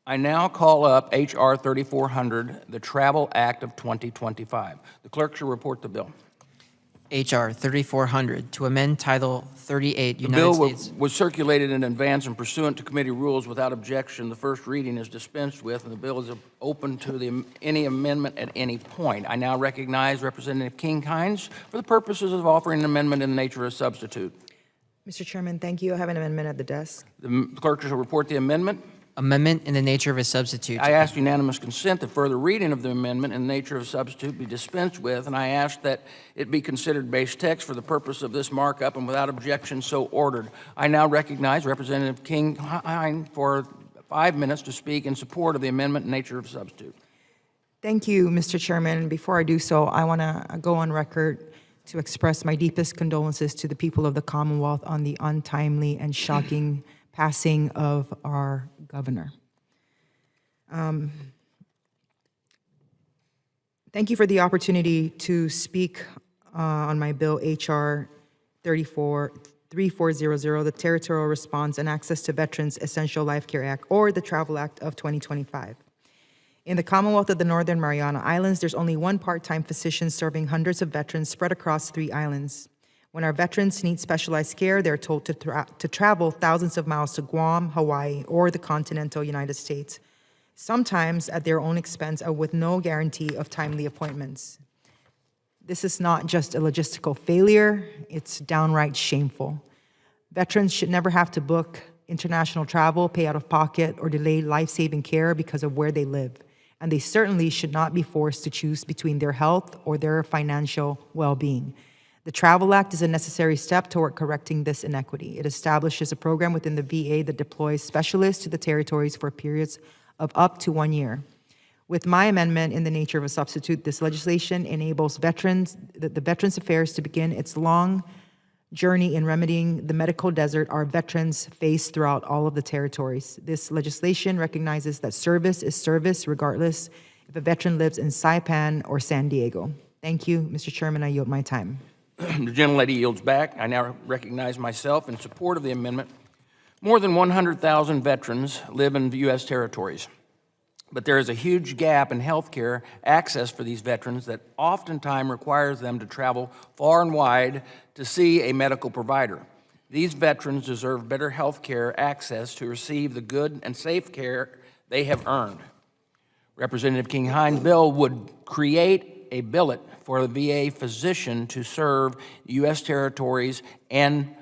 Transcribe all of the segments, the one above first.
I now call up H.R. 3400, the Travel Act of 2025. The clerk shall report the bill. H.R. 3400, to amend Title 38 The United bill States. was circulated in advance and pursuant to committee rules without objection. The first reading is dispensed with, and the bill is open to any amendment at any point. I now recognize Representative King-Hinds for the purposes of offering an amendment in the nature of a substitute. Mr. Chairman, thank you. I have an amendment at the desk. The clerk shall report the amendment. Amendment in the nature of a substitute. I ask unanimous consent that further reading of the amendment in the nature of a substitute be dispensed with, and I ask that it be considered base text for the purpose of this markup and without objection so ordered. I now recognize Representative King-Hinds for 5 minutes to speak in support of the amendment in nature of a substitute. Thank you, Mr. Chairman. Before I do so, I want to go on record to express my deepest condolences to the people of the Commonwealth on the untimely and shocking passing of our governor. Thank you for the opportunity to speak on my bill, H.R. 3400, the Territorial Response and Access to Veterans Essential Life Care Act, or the Travel Act of 2025. In the Commonwealth of the Northern Mariana Islands, there's only one part-time physician serving hundreds of veterans spread across 3 islands. When our veterans need specialized care, they're told to travel thousands of miles to Guam, Hawaii, or the continental United States, sometimes at their own expense and with no guarantee of timely appointments. This is not just a logistical failure, it's downright shameful. Veterans should never have to book international travel, pay out of pocket, or delay life-saving care because of where they live. And they certainly should not be forced to choose between their health or their financial well-being. The Travel Act is a necessary step toward correcting this inequity. It establishes a program within the VA that deploys specialists to the territories for periods of up to 1 year. With my amendment in the nature of a substitute, this legislation enables the Veterans Affairs to begin its long journey in remedying the medical desert our veterans face throughout all of the territories. This legislation recognizes that service is service regardless if a veteran lives in Saipan or San Diego. Thank you, Mr. Chairman. I yield my time. The gentlelady yields back. I now recognize myself in support of the amendment. More than 100,000 veterans live in the U.S. territories, but there is a huge gap in health care access for these veterans that oftentimes requires them to travel far and wide to see a medical provider. These veterans deserve better health care access to receive the good and safe care they have earned. Representative King-Hinds' bill would create a billet for the VA physician to serve U.S. territories and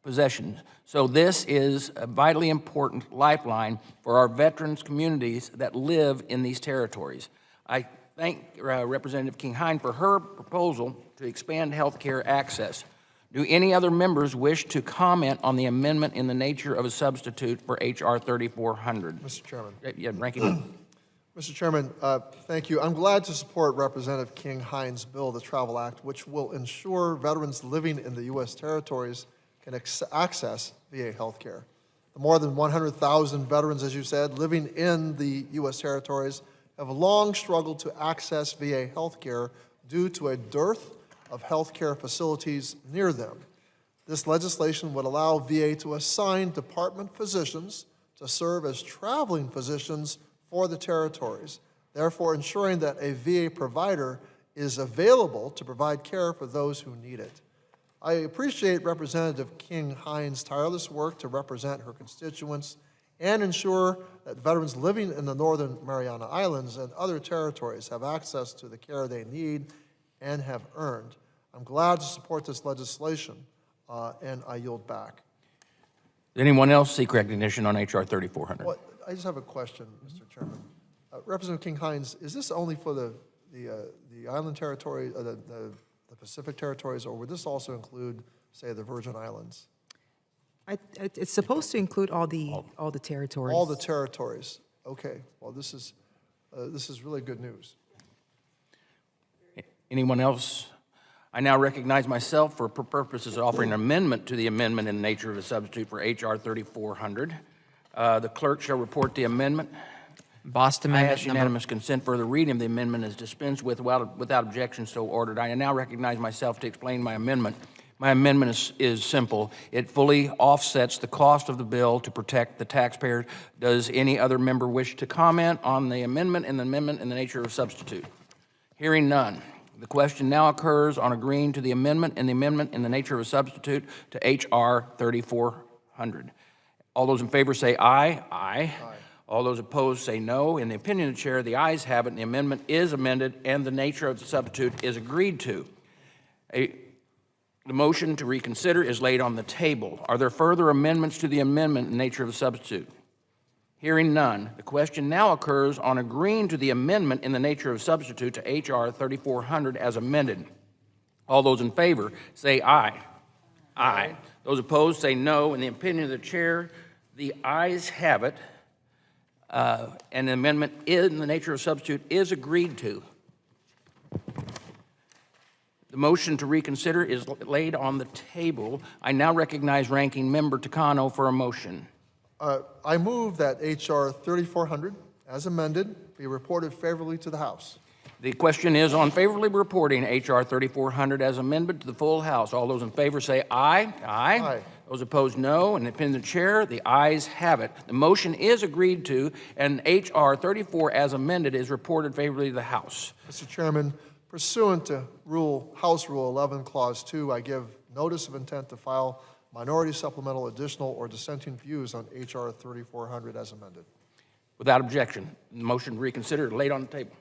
possessions. So this is a vitally important lifeline for our veterans communities that live in these territories. I thank Representative King-Hinds for her proposal to expand health care access. Do any other members wish to comment on the amendment in the nature of a substitute for H.R. 3400? Mr. Chairman. Yeah, Ranking Member. Mr. Chairman, thank you. I'm glad to support Representative King-Hinds' bill, the Travel Act, which will ensure veterans living in the U.S. territories can access VA health care. The more than 100,000 veterans, as you said, living in the U.S. territories have long struggled to access VA health care due to a dearth of health care facilities near them. This legislation would allow VA to assign department physicians to serve as traveling physicians for the territories, therefore ensuring that a VA provider is available to provide care for those who need it. I appreciate Representative King-Hinds' tireless work to represent her constituents and ensure that veterans living in the Northern Mariana Islands and other territories have access to the care they need and have earned. I'm glad to support this legislation, and I yield back. Does anyone else seek recognition on H.R. 3400? Well, I just have a question, Mr. Chairman. Representative King-Hinds, is this only for the island territory, the Pacific territories, or would this also include, say, the Virgin Islands? It's supposed to include all the territories. All the territories. Okay. Well, this is really good news. Anyone else? I now recognize myself for purposes of offering an amendment to the amendment in the nature of a substitute for H.R. 3400. The clerk shall report the amendment. Bost I Amendment ask unanimous consent for the reading of the amendment is dispensed with without objection so ordered. I now recognize myself to explain my amendment. My amendment is simple. It fully offsets the cost of the bill to protect the taxpayer. Does any other member wish to comment on the amendment and the nature of substitute? Hearing none. The question now occurs on agreeing to the amendment in the nature of a substitute to H.R. 3400. All those in favor say aye. Aye. All those opposed say no. In the opinion of the chair, the ayes have it, and the amendment is amended, and the nature of the substitute is agreed to. The motion to reconsider is laid on the table. Are there further amendments to the amendment in the nature of a substitute? Hearing none, the question now occurs on agreeing to the amendment in the nature of substitute to H.R. 3400 as amended. All those in favor say aye. Aye. Those opposed say no. In the opinion of the chair, the ayes have it, and the amendment in the nature of substitute is agreed to. The motion to reconsider is laid on the table. I now recognize Ranking Member Takano for a motion. I move that H.R. 3400, as amended, be reported favorably to the House. The question is on favorably reporting H.R. 3400 as amended to the full House. All those in favor say aye. Aye. Aye. Those opposed, no. In the opinion of the chair, the ayes have it. The motion is agreed to, and H.R. 34 as amended is reported favorably to the House. Mr. Chairman, pursuant to House Rule 11, Clause 2, I give notice of intent to file minority supplemental additional or dissenting views on H.R. 3400 as amended. Without objection, the motion to reconsider is laid on the table.